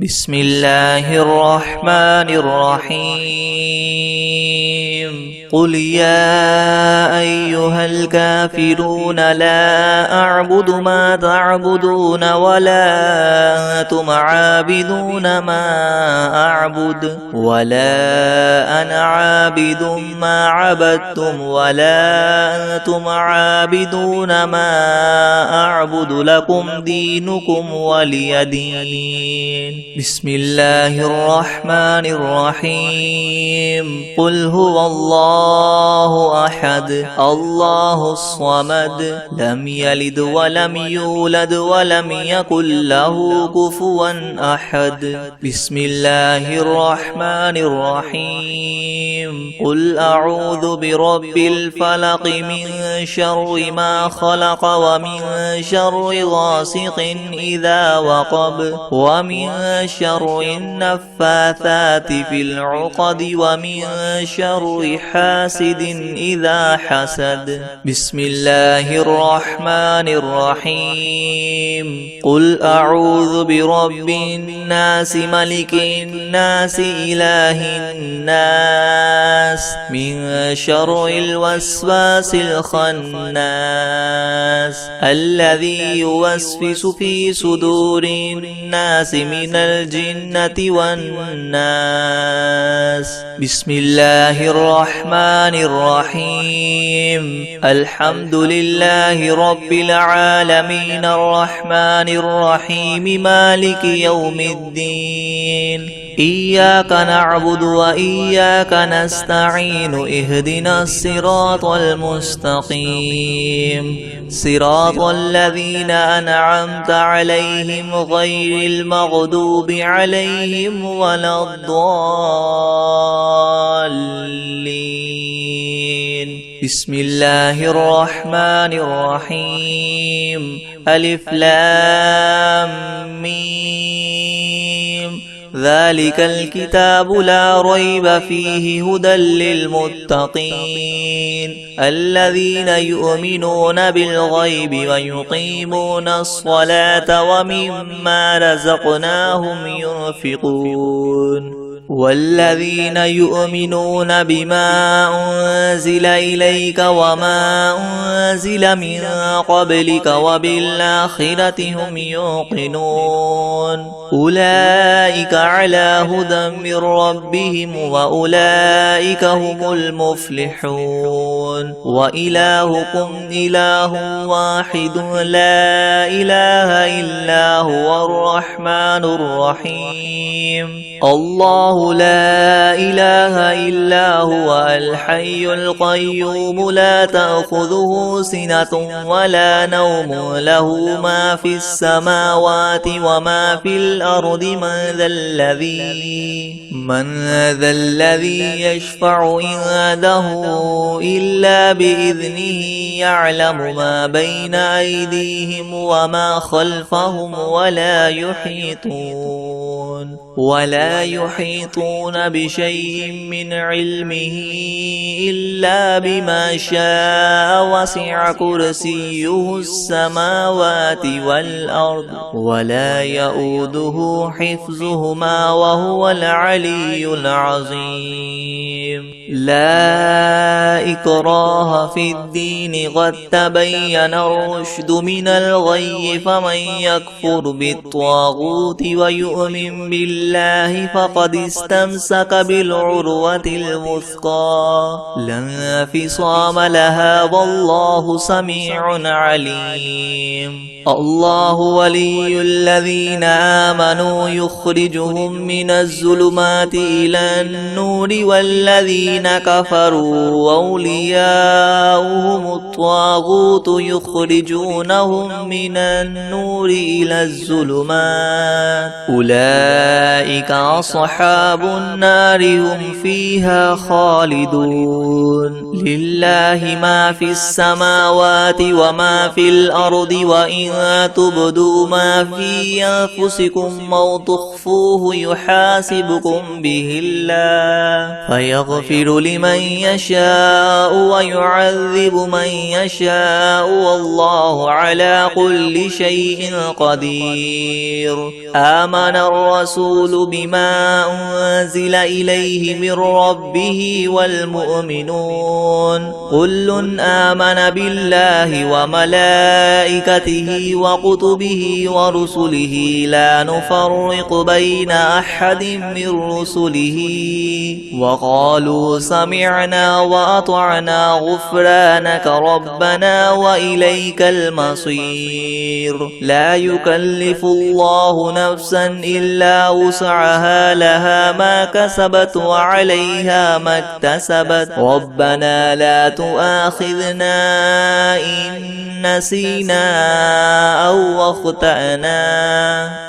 بسم الله الرحمن الرحيم قل يا أيها الكافرون لا أعبد ما تعبدون ولا أنتم عابدون ما أعبد ولا أنا عابد ما عبدتم ولا أنتم عابدون ما أعبد لكم دينكم ولي دين. بسم الله الرحمن الرحيم قل هو الله أحد الله الصمد لم يلد ولم يولد ولم يكن له كفوا أحد. بسم الله الرحمن الرحيم قل أعوذ برب الفلق من شر ما خلق ومن شر غاسق إذا وقب ومن شر النفاثات في العقد ومن شر حاسد إذا حسد. بسم الله الرحمن الرحيم قل أعوذ برب الناس ملك الناس إله الناس من شر الوسواس الخناس الذي يوسوس في صدور الناس من الجنة والناس. بسم الله الرحمن الرحيم الحمد لله رب العالمين الرحمن الرحيم مالك يوم الدين إياك نعبد وإياك نستعين اهدنا الصراط المستقيم صراط الذين أنعمت عليهم غير المغضوب عليهم ولا الضالين. بسم الله الرحمن الرحيم ألف لام ميم ذلك الكتاب لا ريب فيه هدى للمتقين الذين يؤمنون بالغيب ويقيمون الصلاة ومما رزقناهم ينفقون والذين يؤمنون بما أنزل إليك وما أنزل من قبلك وبالآخرة هم يوقنون أولئك على هدى من ربهم وأولئك هم المفلحون. وإلهكم إله واحد لا إله إلا هو الرحمن الرحيم الله لا إله إلا هو الحي القيوم لا تأخذه سنة ولا نوم له ما في السماوات وما في الأرض من ذا الذي يشفع عنده إلا بإذنه يعلم ما بين أيديهم وما خلفهم ولا يحيطون بشيء من علمه إلا بما شاء وسع كرسيه السماوات والأرض ولا يؤوده حفظهما وهو العلي العظيم. لا إكراه في الدين قد تبين الرشد من الغي فمن يكفر بالطاغوت ويؤمن بالله فقد استمسك بالعروة الوثقى لا انفصام لها والله سميع عليم. الله ولي الذين آمنوا يخرجهم من الظلمات إلى النور والذين كفروا أولياؤهم الطاغوت يخرجونهم من النور إلى الظلمات أولئك أصحاب النار هم فيها خالدون. لله ما في السماوات وما في الأرض وإن تبدوا ما في أنفسكم أو تخفوه يحاسبكم به الله فيغفر لمن يشاء ويعذب من يشاء والله على كل شيء قدير. آمن الرسول بما أنزل إليه من ربه والمؤمنون كل آمن بالله وملائكته وكتبه ورسله لا نفرق بين أحد من رسله وقالوا سمعنا وأطعنا غفرانك ربنا وإليك المصير. لا يكلف الله نفسا إلا وسعها لها ما كسبت وعليها ما اكتسبت ربنا لا تؤاخذنا إن نسينا أو أخطأنا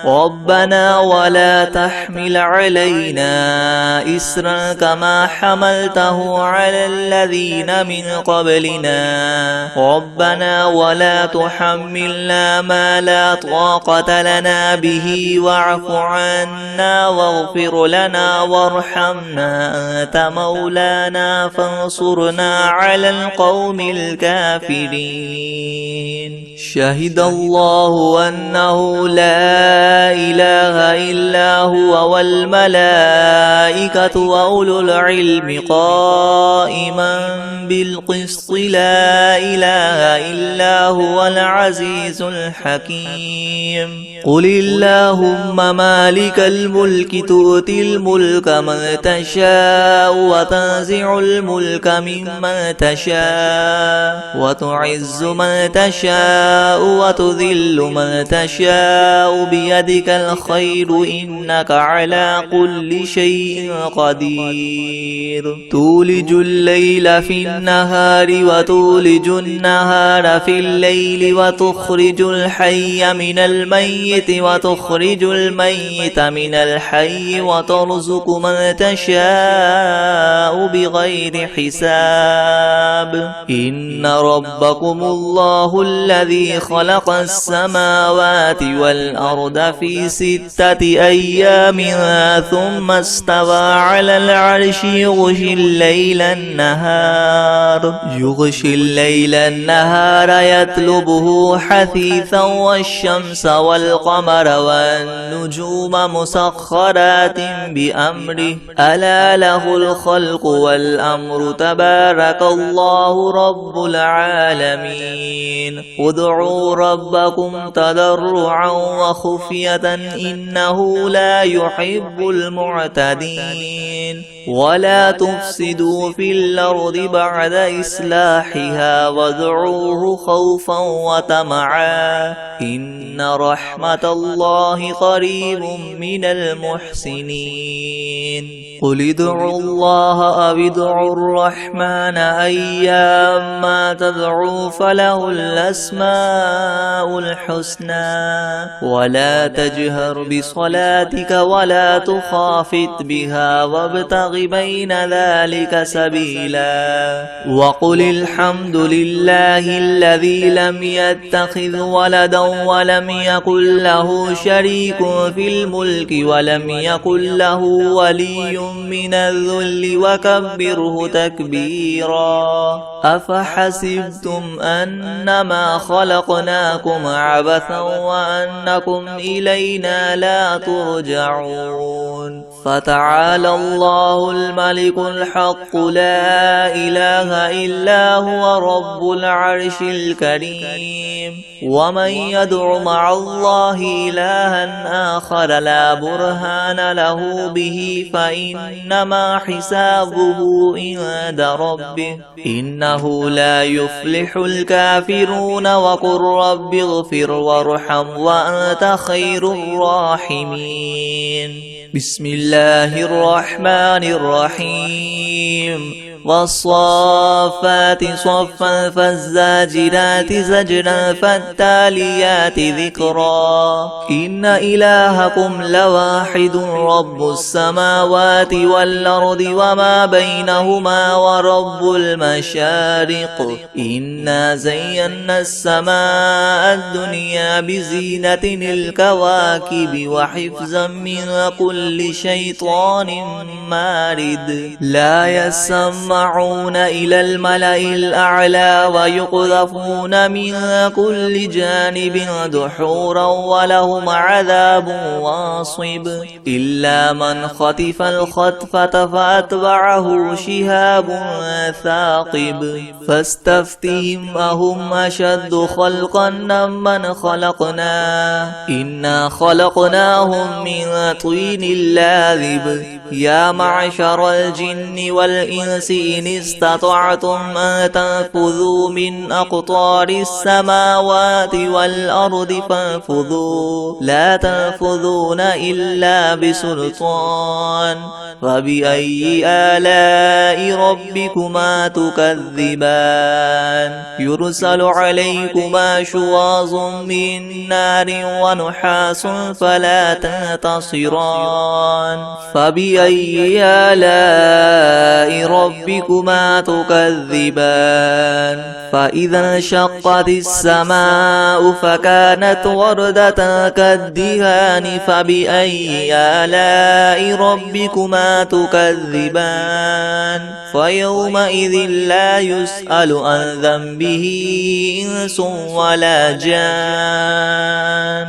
ربنا ولا تحمل علينا إسرا كما حملته على الذين من قبلنا ربنا ولا تحملنا ما لا طاقة لنا به واعف عنا واغفر لنا وارحمنا أنت مولانا فانصرنا على القوم الكافرين. شهد الله أنه لا إله إلا هو والملائكة وأولو العلم قائما بالقسط لا إله إلا هو العزيز الحكيم. قل اللهم مالك الملك تؤتي الملك من تشاء وتنزع الملك ممن تشاء وتعز من تشاء وتذل من تشاء بيدك الخير إنك على كل شيء قدير. تولج الليل في النهار وتولج النهار في الليل وتخرج الحي من الميت وتخرج الميت من الحي وترزق من تشاء بغير حساب. إن ربكم الله الذي خلق السماوات والأرض في 6 أيام ثم استوى على العرش يغشي الليل النهار يطلبه حثيثا والشمس والقمر والنجوم مسخرات بأمره ألا له الخلق والأمر تبارك الله رب العالمين. ادعوا ربكم تضرعا وخفية إنه لا يحب المعتدين. ولا تفسدوا في الأرض بعد إصلاحها وادعوه خوفا وطمعا إن رحمة الله قريب من المحسنين. قل ادعوا الله أو ادعوا الرحمن أيما تدعوا فله الأسماء الحسنى ولا تجهر بصلاتك ولا تخافت بها وابتغ بين ذلك سبيلا. وقل الحمد لله الذي لم يتخذ ولدا ولم يكن له شريك في الملك ولم يكن له ولي من الذل وكبره تكبيرا. أفحسبتم أنما خلقناكم عبثا وأنكم إلينا لا ترجعون. فتعالى الله الملك الحق لا إله إلا هو رب العرش الكريم. ومن يدع مع الله إلها آخر لا برهان له به فإنما حسابه عند ربه إنه لا يفلح الكافرون. وقل رب اغفر وارحم وأنت خير الراحمين. بسم الله الرحمن الرحيم. والصافات صفا فالزاجرات زجرا فالتاليات ذكرا إن إلهكم لواحد رب السماوات والأرض وما بينهما ورب المشارق إنا زينا السماء الدنيا بزينة الكواكب وحفظا من كل شيطان مارد لا يسمعون إلى الملأ الأعلى ويقذفون من كل جانب دحورا ولهم عذاب واصب إلا من خطف الخطفة فأتبعه شهاب ثاقب فاستفتهم أهم أشد خلقا من خلقنا إنا خلقناهم من طين لاذب يا معشر الجن والإنس إن استطعتم أن تنفذوا من أقطار السماوات والأرض فانفذوا لا تنفذون إلا بسلطان فبأي آلاء ربكما تكذبان يرسل عليكما شواظ من نار ونحاس فلا تنتصران فبأي آلاء ربكما تكذبان فإذا انشقت السماء فكانت وردة كالدهان فبأي آلاء ربكما تكذبان فيومئذ لا يسأل عن ذنبه إنس ولا جان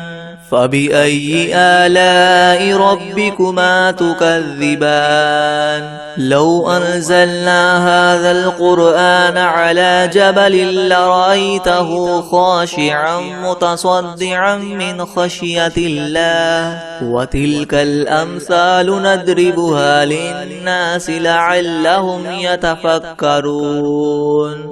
فبأي آلاء ربكما تكذبان لو أنزلنا هذا القرآن على جبل لرأيته خاشعا متصدعا من خشية الله وتلك الأمثال ندربها للناس لعلهم يتفكرون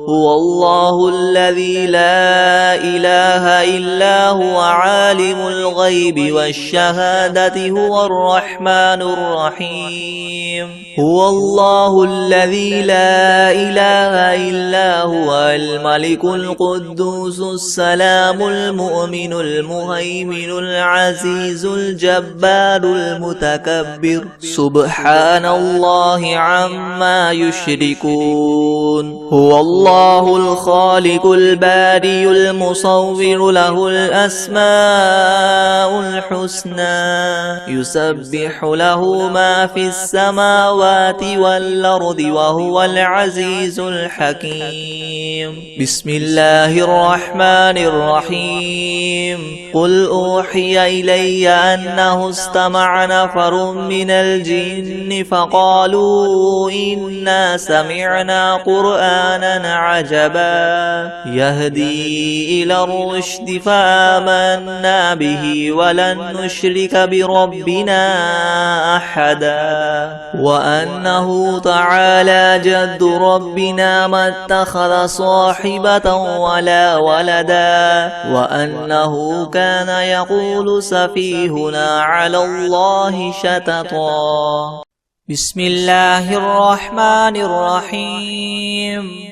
هو الله الذي لا إله إلا هو عالم الغيب والشهادة هو الرحمن الرحيم هو الله الذي لا إله إلا هو الملك القدوس السلام المؤمن المهيمن العزيز الجبار المتكبر سبحان الله عما يشركون هو الله الخالق الباري المصور له الأسماء الحسنى يسبح له ما في السماوات والأرض وهو العزيز الحكيم بسم الله الرحمن الرحيم قل أوحي إلي أنه استمع نفر من الجن فقالوا إنا سمعنا قرآنا عجبا يهدي إلى الرشد فآمنا به ولن نشرك بربنا أحدا وأنه تعالى جد ربنا ما اتخذ صاحبة ولا ولدا وأنه كان يقول سفيهنا على الله شططا بسم الله الرحمن الرحيم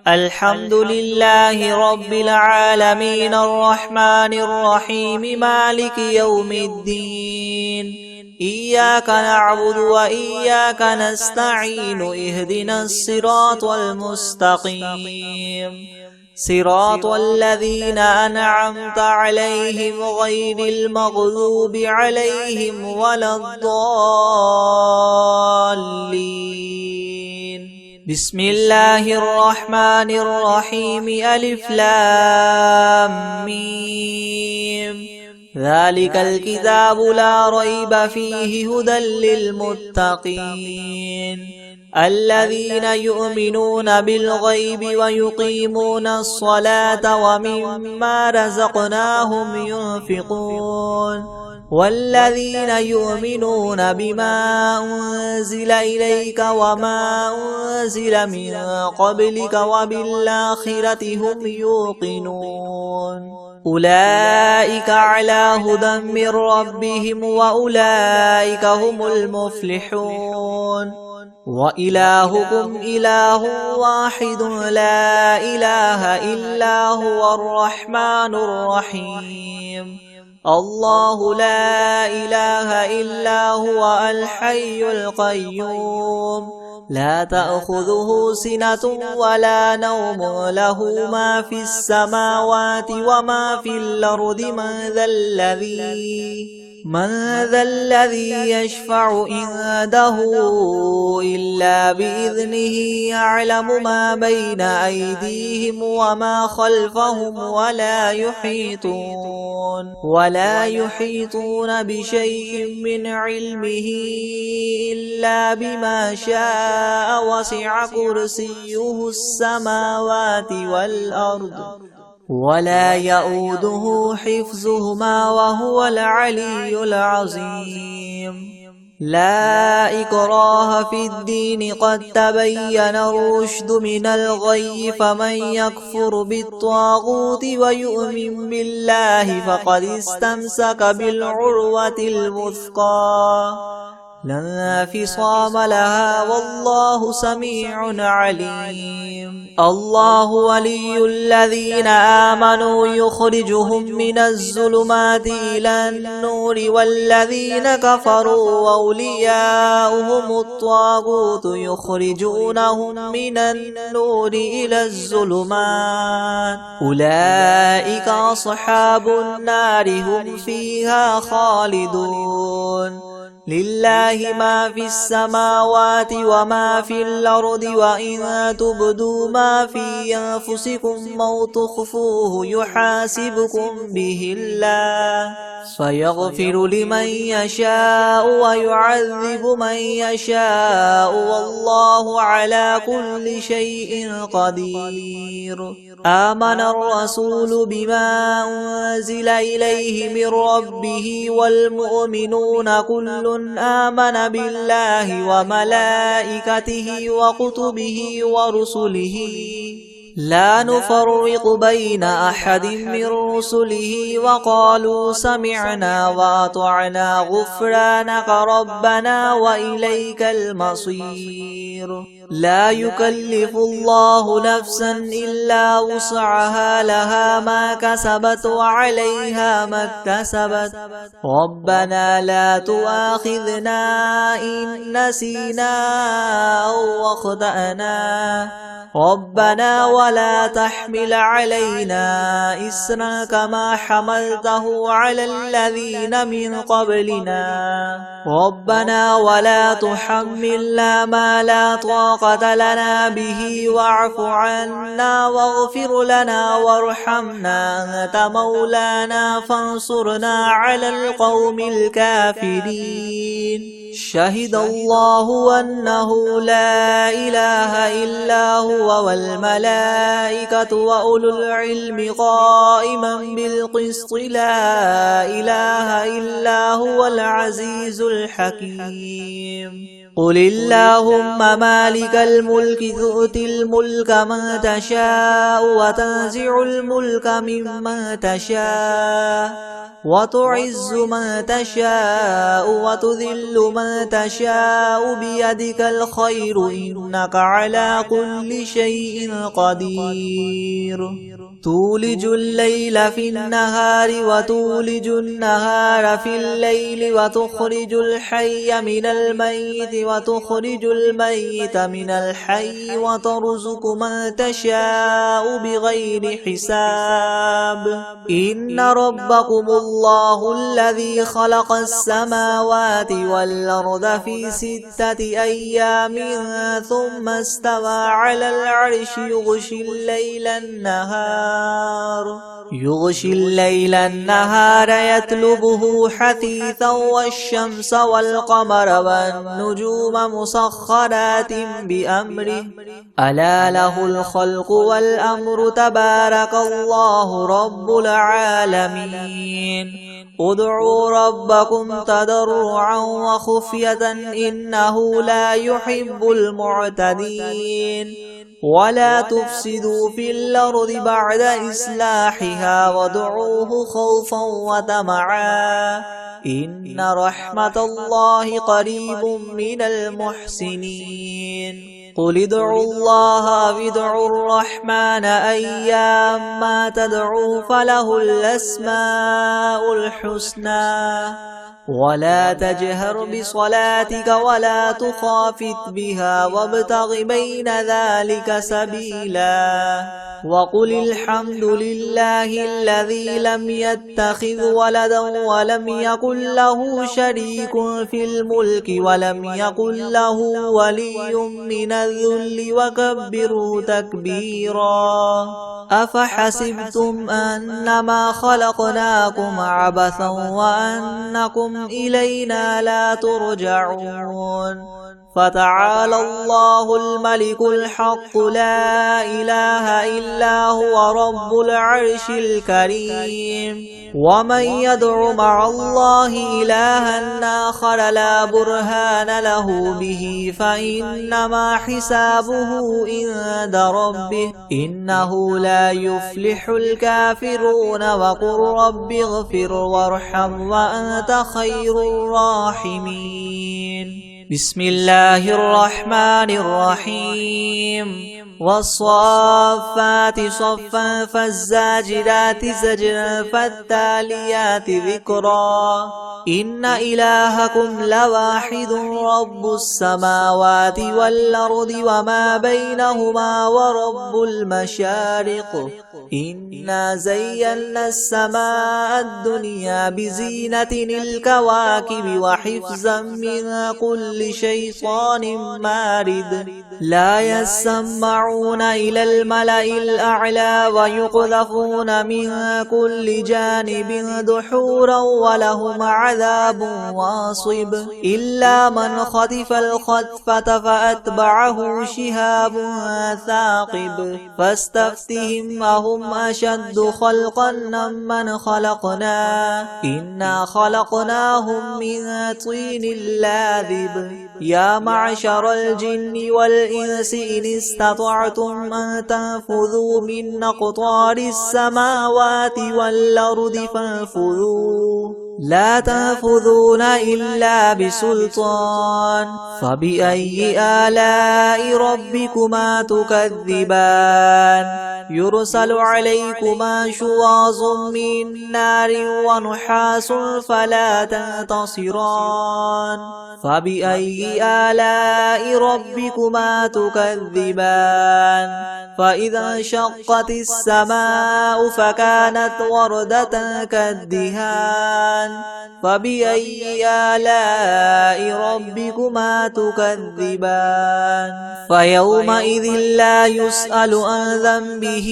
الحمد لله رب العالمين الرحمن الرحيم مالك يوم الدين إياك نعبد وإياك نستعين اهدنا الصراط المستقيم صراط الذين أنعمت عليهم غير المغضوب عليهم ولا الضالين بسم الله الرحمن الرحيم ألف لام ميم ذلك الكتاب لا ريب فيه هدى للمتقين الذين يؤمنون بالغيب ويقيمون الصلاة ومما رزقناهم ينفقون والذين يؤمنون بما أنزل إليك وما أنزل من قبلك وبالآخرة هم يوقنون أولئك على هدى من ربهم وأولئك هم المفلحون وإلهكم إله واحد لا إله إلا هو الرحمن الرحيم الله لا إله إلا هو الحي القيوم لا تأخذه سنة ولا نوم له ما في السماوات وما في الأرض من ذا الذي يشفع عنده إلا بإذنه يعلم ما بين أيديهم وما خلفهم ولا يحيطون بشيء من علمه إلا بما شاء وسع كرسيه السماوات والأرض ولا يؤوده حفظهما وهو العلي العظيم لا إكراه في الدين قد تبين الرشد من الغي فمن يكفر بالطاغوت ويؤمن بالله فقد استمسك بالعروة الوثقى لا انفصام لها والله سميع عليم الله ولي الذين آمنوا يخرجهم من الظلمات إلى النور والذين كفروا أولياؤهم الطاغوت يخرجونهم من النور إلى الظلمات أولئك أصحاب النار هم فيها خالدون لله ما في السماوات وما في الأرض وإن تبدوا ما في أنفسكم أو تخفوه يحاسبكم به الله فيغفر لمن يشاء ويعذب من يشاء والله على كل شيء قدير آمن الرسول بما أنزل إليه من ربه والمؤمنون كل آمن بالله وملائكته وكتبه ورسله لا نفرق بين أحد من رسله وقالوا سمعنا وأطعنا غفرانك ربنا وإليك المصير لا يكلف الله نفسا إلا وسعها لها ما كسبت وعليها ما اكتسبت ربنا لا تؤاخذنا إن نسينا أو أخطأنا ربنا ولا تحمل علينا إسرا كما حملته على الذين من قبلنا ربنا ولا تحملنا ما لا طاقة لنا به واعف عنا واغفر لنا وارحمنا أنت مولانا فانصرنا على القوم الكافرين شهد الله أنه لا إله إلا هو والملائكة وأولو العلم قائما بالقسط لا إله إلا هو العزيز الحكيم قل اللهم مالك الملك تؤتي الملك من تشاء وتنزع الملك ممن تشاء وتعز من تشاء وتذل من تشاء بيدك الخير إنك على كل شيء قدير تولج الليل في النهار وتولج النهار في الليل وتخرج الحي من الميت وتخرج الميت من الحي وترزق من تشاء بغير حساب إن ربكم الله الذي خلق السماوات والأرض في 6 أيام ثم استوى على العرش يغشي الليل النهار يطلبه حثيثا والشمس والقمر والنجوم مسخرات بأمره ألا له الخلق والأمر تبارك الله رب العالمين ادعوا ربكم تضرعا وخفية إنه لا يحب المعتدين ولا تفسدوا في الأرض بعد إصلاحها وادعوه خوفا وطمعا إن رحمة الله قريب من المحسنين قل ادعوا الله أو ادعوا الرحمن أيما تدعوا فله الأسماء الحسنى ولا تجهر بصلاتك ولا تخافت بها وابتغ بين ذلك سبيلا وقل الحمد لله الذي لم يتخذ ولدا ولم يكن له شريك في الملك ولم يكن له ولي من الذل وكبره تكبيرا أفحسبتم أنما خلقناكم عبثا وأنكم إلينا لا ترجعون فتعالى الله الملك الحق لا إله إلا هو رب العرش الكريم ومن يدع مع الله إلها آخر لا برهان له به فإنما حسابه عند ربه إنه لا يفلح الكافرون وقل رب اغفر وارحم وأنت خير الراحمين بسم الله الرحمن الرحيم والصافات صفا فالزاجرات زجرا فالتاليات ذكرا إن إلهكم لواحد رب السماوات والأرض وما بينهما ورب المشارق إنا زينا السماء الدنيا بزينة الكواكب وحفظا من كل شيطان مارد لا يسمعون إلى الملأ الأعلى ويقذفون من كل جانب دحورا ولهم عذاب واصب إلا من خطف الخطفة فأتبعه شهاب ثاقب فاستفتهم أهم أشد خلقا من خلقنا إنا خلقناهم من طين لاذب يا معشر الجن والإنس إن استطعتم أن تنفذوا من أقطار السماوات والأرض فانفذوا لا تنفذون إلا بسلطان فبأي آلاء ربكما تكذبان يرسل عليكما شواظ من نار ونحاس فلا تنتصران فبأي آلاء ربكما تكذبان فإذا انشقت السماء فكانت وردة كالدهان فبأي آلاء ربكما تكذبان فيومئذ لا يسأل عن ذنبه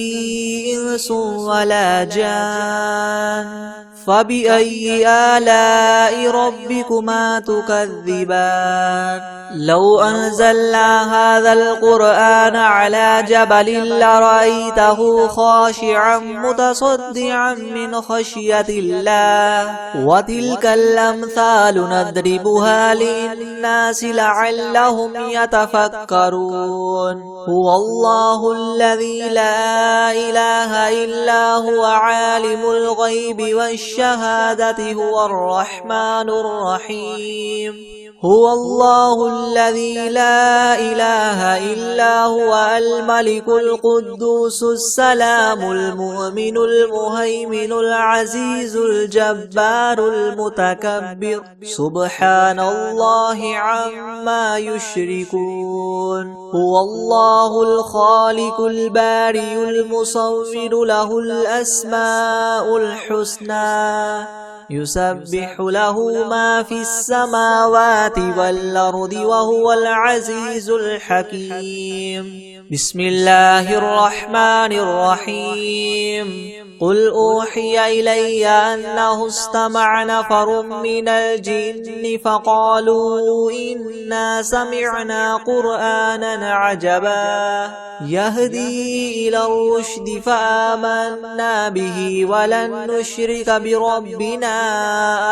إنس ولا جان فبأي آلاء ربكما تكذبان لو أنزلنا هذا القرآن على جبل لرأيته خاشعا متصدعا من خشية الله وتلك الأمثال نضربها للناس لعلهم يتفكرون هو الله الذي لا إله إلا هو عالم الغيب والشهادة هو الرحمن الرحيم هو الله الذي لا إله إلا هو الملك القدوس السلام المؤمن المهيمن العزيز الجبار المتكبر سبحان الله عما يشركون هو الله الخالق البارئ المصور له الأسماء الحسنى يسبح له ما في السماوات والأرض وهو العزيز الحكيم بسم الله الرحمن الرحيم قل أوحي إلي أنه استمع نفر من الجن فقالوا إنا سمعنا قرآنا عجبا يهدي إلى الرشد فآمنا به ولن نشرك بربنا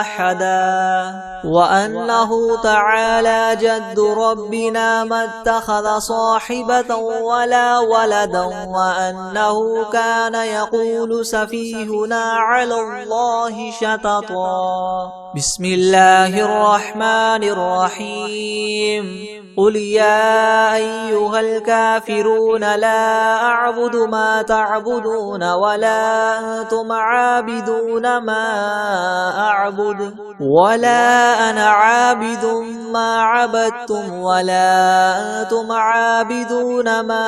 أحدا وأنه تعالى جد ربنا ما اتخذ صاحبة ولا ولدا وأنه كان يقول سفيهنا على الله شططا. بسم الله الرحمن الرحيم. قل يا أيها الكافرون لا أعبد ما تعبدون ولا أنتم عابدون ما أعبد ولا أنا عابد ما عبدتم ولا أنتم عابدون ما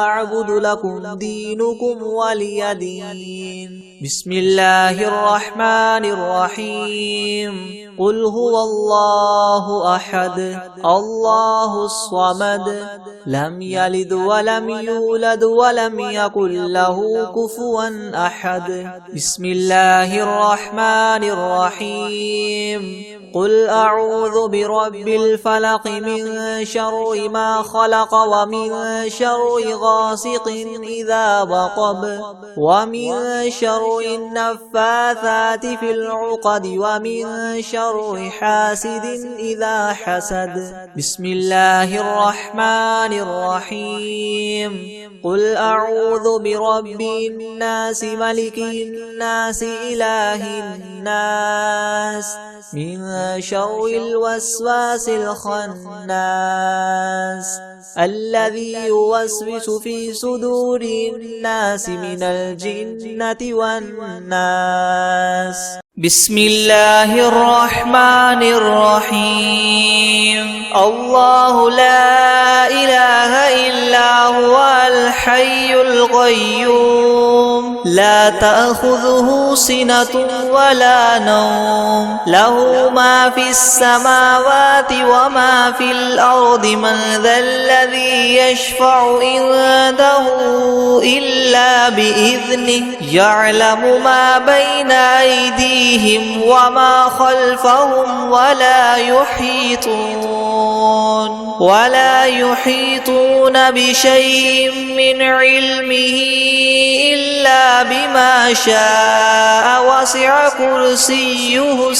أعبد لكم دينكم ولي دين. بسم الله الرحمن الرحيم. قل هو الله أحد الله الصمد لم يلد ولم يولد ولم يكن له كفوا أحد. بسم الله الرحمن الرحيم. قل أعوذ برب الفلق من شر ما خلق ومن شر غاسق إذا وقب ومن شر النفاثات في العقد ومن شر حاسد إذا حسد. بسم الله الرحمن الرحيم. قل أعوذ برب الناس ملك الناس إله الناس من شر الوسواس الخناس الذي يوسوس في صدور الناس من الجنة والناس. بسم الله الرحمن الرحيم. الله لا إله إلا هو الحي القيوم لا تأخذه سنة ولا نوم له ما في السماوات وما في الأرض من ذا الذي يشفع عنده إلا بإذنه يعلم ما بين أيديهم وما خلفهم ولا يحيطون بشيء من علمه إلا بما شاء وسع كرسيه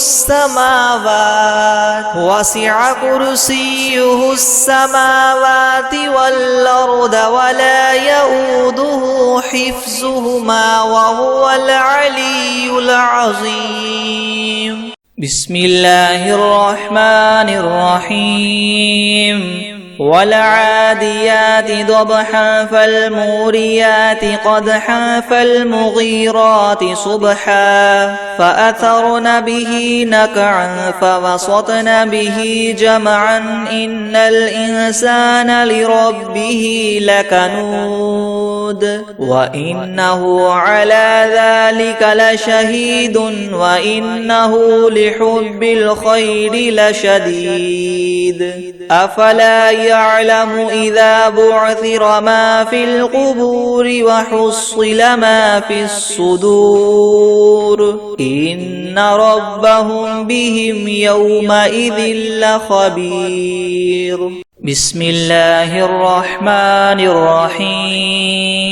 السماوات والأرض ولا يؤوده حفظهما وهو العلي العظيم. بسم الله الرحمن الرحيم. والعاديات ضبحا فالموريات قدحا فالمغيرات صبحا فأثرن به نقعا فوسطن به جمعا إن الإنسان لربه لكنود وإنه على ذلك لشهيد وإنه لحب الخير لشديد. أفلا يعلم إذا بعثر ما في القبور وحصل ما في الصدور إن ربهم بهم يومئذ لخبير. بسم الله الرحمن الرحيم.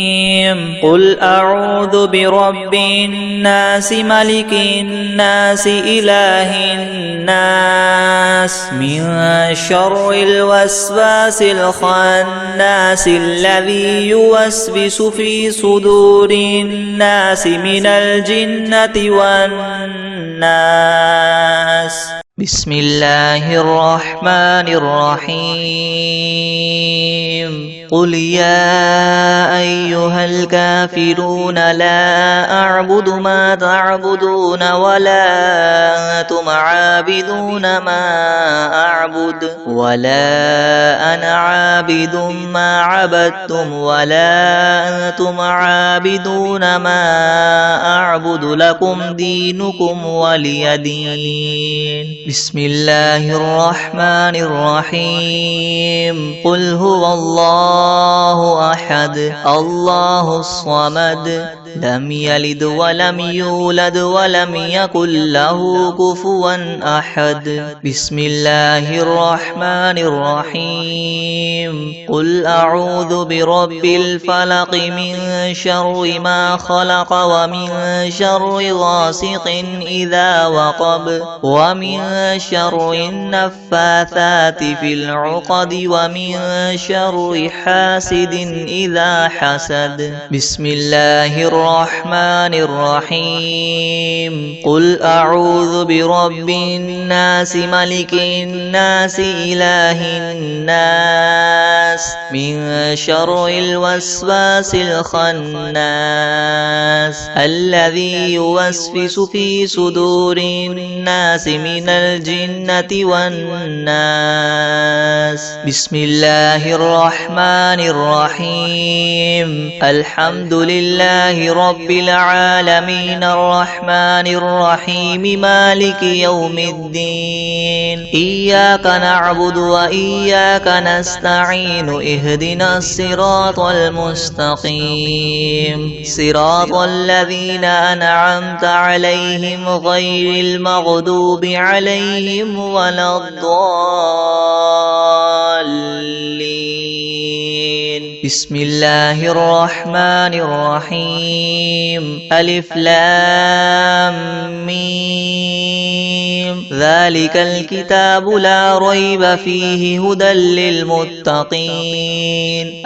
قل أعوذ برب الناس ملك الناس إله الناس من شر الوسواس الخناس الذي يوسوس في صدور الناس من الجنة والناس. بسم الله الرحمن الرحيم. قل يا أيها الكافرون لا أعبد ما تعبدون ولا أنتم عابدون ما أعبد ولا أنا عابد ما عبدتم ولا أنتم عابدون ما أعبد لكم دينكم ولي دين. بسم الله الرحمن الرحيم. قل هو الله أحد الله الصمد لم يلد ولم يولد ولم يكن له كفوا أحد بسم الله الرحمن الرحيم قل أعوذ برب الفلق من شر ما خلق ومن شر غاسق إذا وقب ومن شر النفاثات في العقد ومن شر حاسد إذا حسد بسم الله الرحمن الرحيم قل أعوذ برب الناس ملك الناس إله الناس من شر الوسواس الخناس الذي يوسوس في صدور الناس من الجنة والناس بسم الله الرحمن الرحيم الحمد لله رب العالمين الرحمن الرحيم مالك يوم الدين إياك نعبد وإياك نستعين اهدنا الصراط المستقيم صراط الذين أنعمت عليهم غير المغضوب عليهم ولا الضالين بسم الله الرحمن الرحيم ألف لام ميم ذلك الكتاب لا ريب فيه هدى للمتقين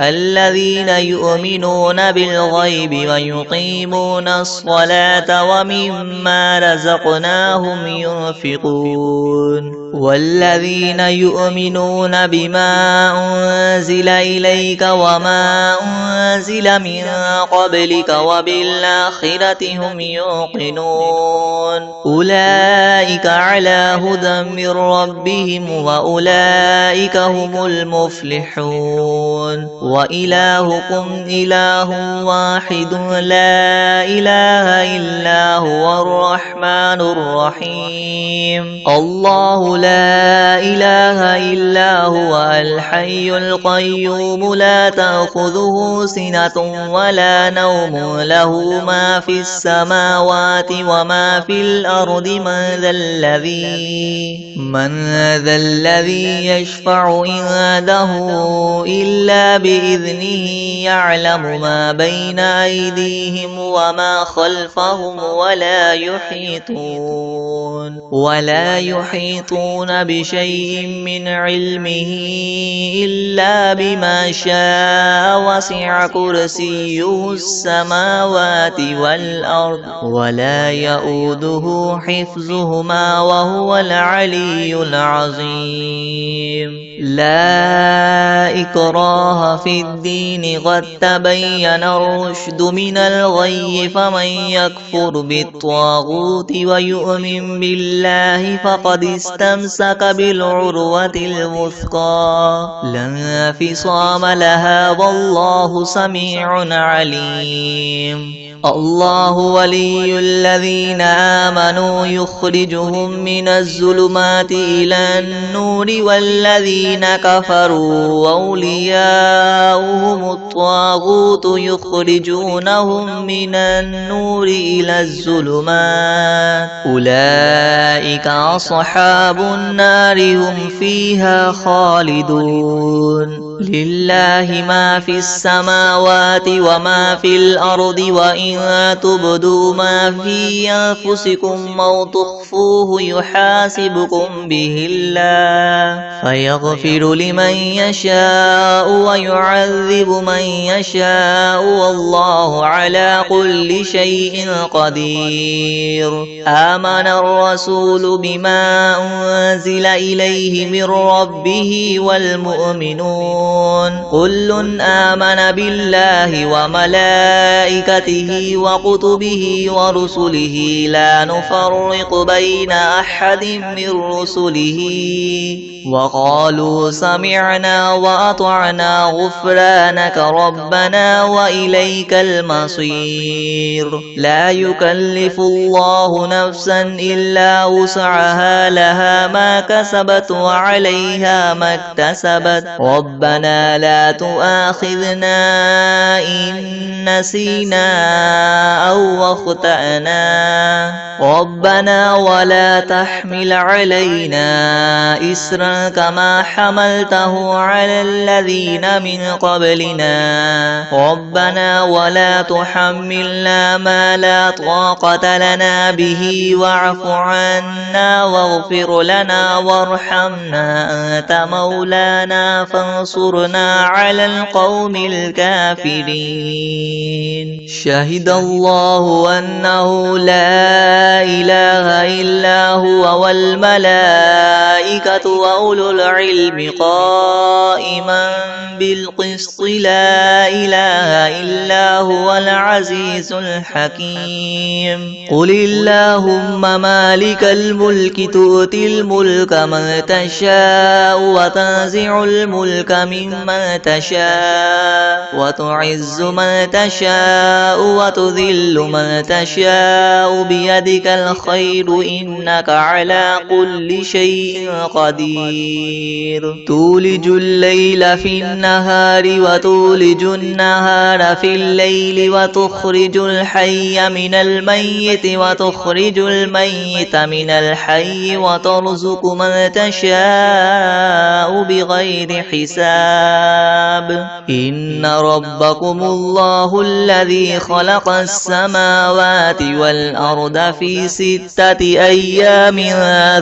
الذين يؤمنون بالغيب ويقيمون الصلاة ومما رزقناهم ينفقون والذين يؤمنون بما أنزل إليك وما أنزل من قبلك وبالآخرة هم يوقنون أولئك على هدى من ربهم وأولئك هم المفلحون وإلهكم إله واحد لا إله إلا هو الرحمن الرحيم الله لا إله إلا هو الحي القيوم لا تأخذه سنة ولا نوم له ما في السماوات وما في الأرض من ذا الذي يشفع عنده إلا بإذنه يعلم ما بين أيديهم وما خلفهم ولا يحيطون بشيء من علمه إلا بما شاء وسع كرسيه السماوات والأرض ولا يؤوده حفظهما وهو العلي العظيم لا إكراه في الدين قد تبين الرشد من الغي فمن يكفر بالطاغوت ويؤمن بالله فقد استمسك بالعروة الوثقى لا انفصام لها والله سميع عليم الله ولي الذين آمنوا يخرجهم من الظلمات إلى النور والذين كفروا أولياؤهم الطاغوت يخرجونهم من النور إلى الظلمات أولئك أصحاب النار هم فيها خالدون لله ما في السماوات وما في الأرض وإن تبدوا ما في أنفسكم أو تخفوه يحاسبكم به الله فيغفر لمن يشاء ويعذب من يشاء والله على كل شيء قدير آمن الرسول بما أنزل إليه من ربه والمؤمنون كل آمن بالله وملائكته وكتبه ورسله لا نفرق بين أحد من رسله وقالوا سمعنا وأطعنا غفرانك ربنا وإليك المصير لا يكلف الله نفسا إلا وسعها لها ما كسبت وعليها ما اكتسبت ربنا لا تؤاخذنا إن نسينا أو أخطأنا ربنا ولا تحمل علينا إسرا كما حملته على الذين من قبلنا ربنا ولا تحملنا ما لا طاقة لنا به واعف عنا واغفر لنا وارحمنا أنت مولانا فانصرنا على القوم الكافرين شهد الله أنه لا إله إلا هو والملائكة وأولو العلم قائما بالقسط لا إله إلا هو العزيز الحكيم قل اللهم مالك الملك تؤتي الملك من تشاء وتنزع الملك ممن تشاء وتعز من تشاء وتذل من تشاء بيدك الخير إنك على كل شيء قدير تولج الليل في النهار وتولج النهار في الليل وتخرج الحي من الميت وتخرج الميت من الحي وترزق من تشاء بغير حساب إن ربكم الله الذي خلق السماوات والأرض في 6 أيام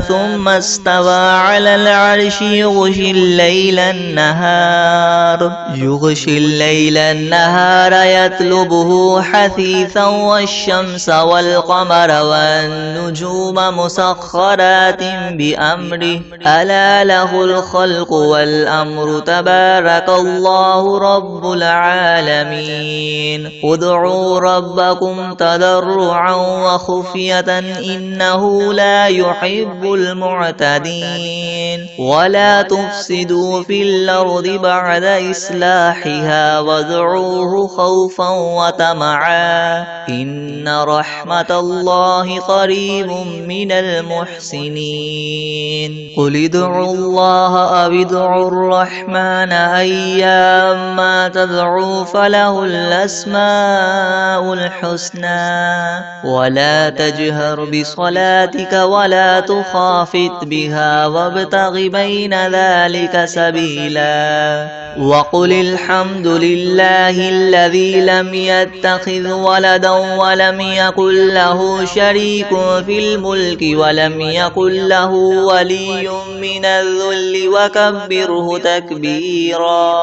ثم استوى على العرش يغشي الليل النهار يطلبه حثيثا والشمس والقمر والنجوم مسخرات بأمره ألا له الخلق والأمر تبارك الله رب العالمين ادعوا ربكم تضرعا وخفية إنه لا يحب المعتدين ولا تفسدوا في الأرض بعد إصلاحها وادعوه خوفا وطمعا إن رحمة الله قريب من المحسنين قل ادعوا الله أو ادعوا الرحمن أيما تدعوا فله الأسماء الحسنى ولا تجهر بصلاتك ولا تخافت بها وابتغ بين ذلك سبيلا وقل الحمد لله الذي لم يتخذ ولدا ولم يكن له شريك في الملك ولم يكن له ولي من الذل وكبره تكبيرا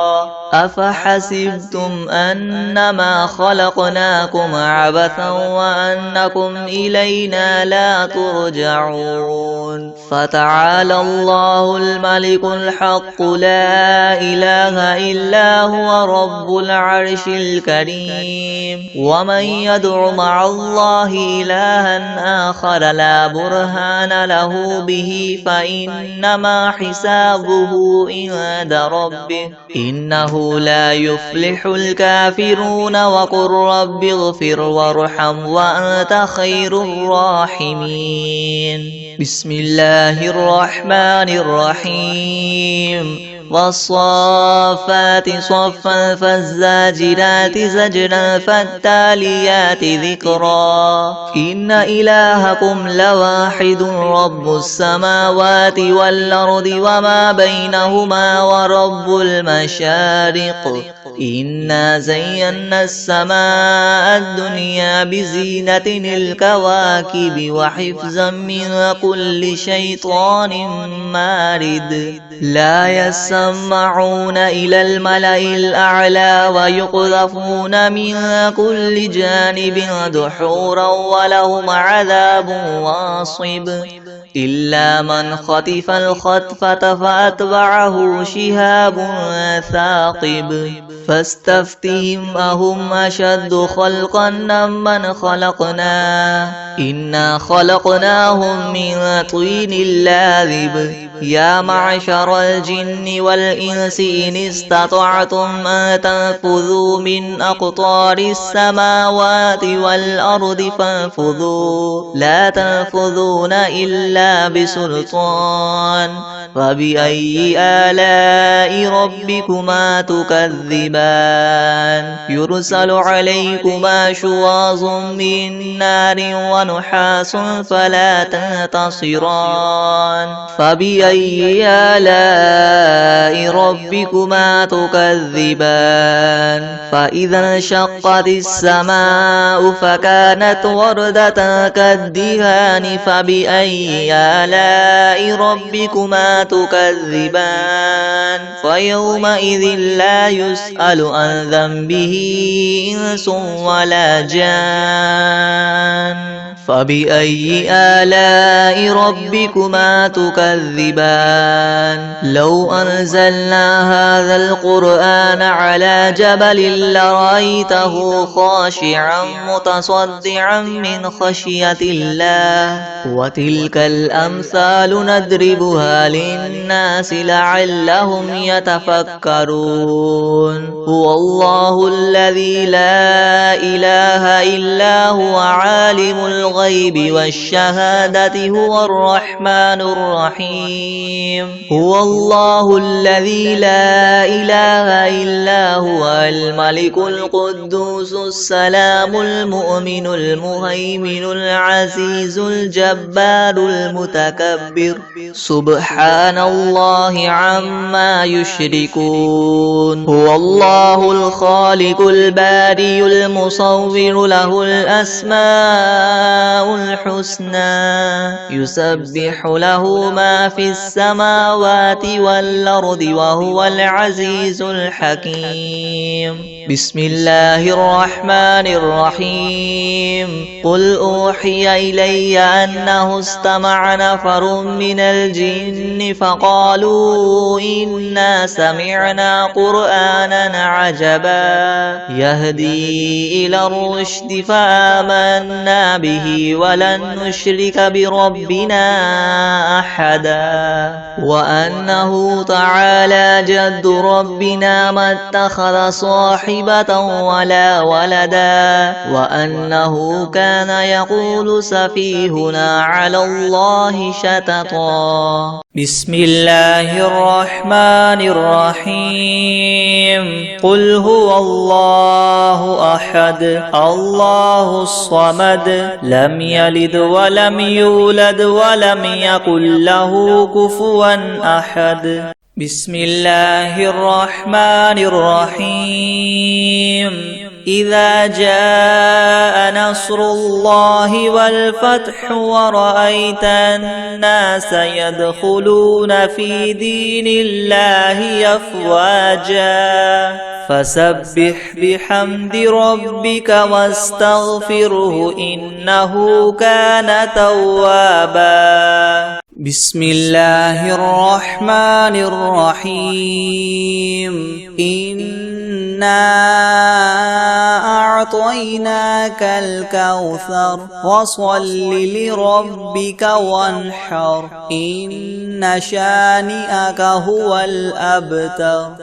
أفحسبتم أنما خلقناكم عبثا وأنكم إلينا لا ترجعون فتعالى الله الملك الحق لا إله إلا هو رب العرش الكريم ومن يدع مع الله إلها آخر لا برهان له به فإنما حسابه عند ربه إنه لا يفلح الكافرون وقل رب اغفر وارحم وأنت خير الراحمين بسم الله الرحمن الرحيم والصافات صفا فالزاجرات زجرا فالتاليات ذكرا إن إلهكم لواحد رب السماوات والأرض وما بينهما ورب المشارق إنا زينا السماء الدنيا بزينة الكواكب وحفظا من كل شيطان مارد لا يسمعون إلى الملأ الأعلى ويقذفون من كل جانب دحورا ولهم عذاب واصب إلا من خطف الخطفة فأتبعه شهاب ثاقب فاستفتهم أهم أشد خلقا أم من خلقنا إنا خلقناهم من طين لاذب يا معشر الجن والإنس إن استطعتم أن تنفذوا من أقطار السماوات والأرض فانفذوا لا تنفذون إلا بسلطان فبأي آلاء ربكما تكذبان يرسل عليكما شواظ من نار ونحاس فلا تنتصران فبأي آلاء ربكما تكذبان فإذا انشقت السماء فكانت وردة كالدهان فبأي آلاء ربكما تكذبان فيومئذ لا يسأل عن ذنبه إنس ولا جان فبأي آلاء ربكما تكذبان لو أنزلنا هذا القرآن على جبل لرأيته خاشعا متصدعا من خشية الله وتلك الأمثال نضربها للناس لعلهم يتفكرون هو الله الذي لا إله إلا هو عالم الغيب والشهادة هو الرحمن الرحيم هو الله الذي لا إله إلا هو الملك القدوس السلام المؤمن المهيمن العزيز الجبار المتكبر سبحان الله عما يشركون هو الله الخالق الباري المصور له الأسماء الحسنى يسبح له ما في السماوات والأرض وهو العزيز الحكيم بسم الله الرحمن الرحيم قل أوحي إلي أنه استمع نفر من الجن فقالوا إنا سمعنا قرآنا عجبا يهدي إلى الرشد فآمنا به ولن نشرك بربنا أحدا وأنه تعالى جد ربنا ما اتخذ صاحبة ولا ولدا وأنه كان يقول سفيهنا على الله شططا بسم الله الرحمن الرحيم قل هو الله أحد الله الصمد لم يلد ولم يولد ولم يكن له كفوا أحد بسم الله الرحمن الرحيم إذا جاء نصر الله والفتح ورأيت الناس يدخلون في دين الله أفواجا فسبح بحمد ربك واستغفره إنه كان توابا بسم الله الرحمن الرحيم إنا أعطيناك الكوثر فصل لربك وانحر إن شانئك هو الأبتر.